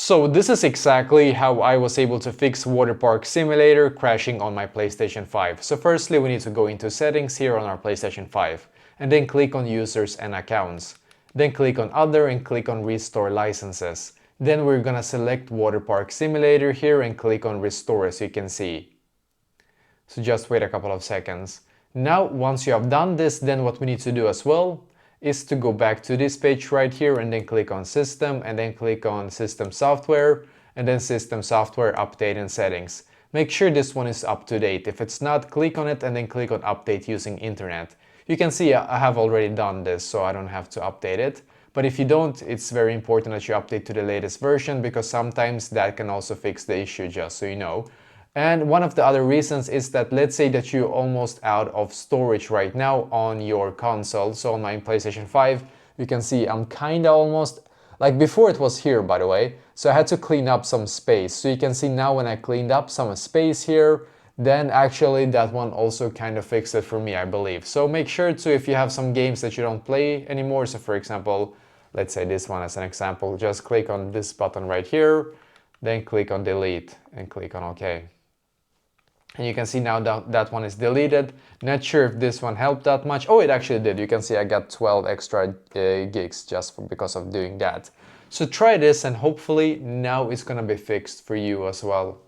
So this is exactly how I was able to fix Waterpark Simulator crashing on my PlayStation 5. So firstly we need to go into settings here on our PlayStation 5 and then click on users and accounts. Then click on other and click on restore licenses. Then we're gonna select Waterpark Simulator here and click on restore as you can see. So just wait a couple of seconds. Now once you have done this, then what we need to do as well is to go back to this page right here and then click on system and then click on system software and then system software update and settings. Make sure this one is up to date. If it's not, click on it and then click on update using internet. You can see I have already done this, so I don't have to update it. But if you don't, it's very important that you update to the latest version because sometimes that can also fix the issue, just so you know. And one of the other reasons is that let's say that you're almost out of storage right now on your console. So on my PlayStation 5, you can see I'm kinda almost, like before it was here by the way, so I had to clean up some space. So you can see now when I cleaned up some space here, then actually that one also kind of fixed it for me, I believe. So make sure to, if you have some games that you don't play anymore, so for example, let's say this one as an example, just click on this button right here, then click on delete and click on OK. And you can see now that that one is deleted. Not sure if this one helped that much. Oh, it actually did. You can see I got 12 extra gigs just because of doing that. So try this and hopefully now it's gonna be fixed for you as well.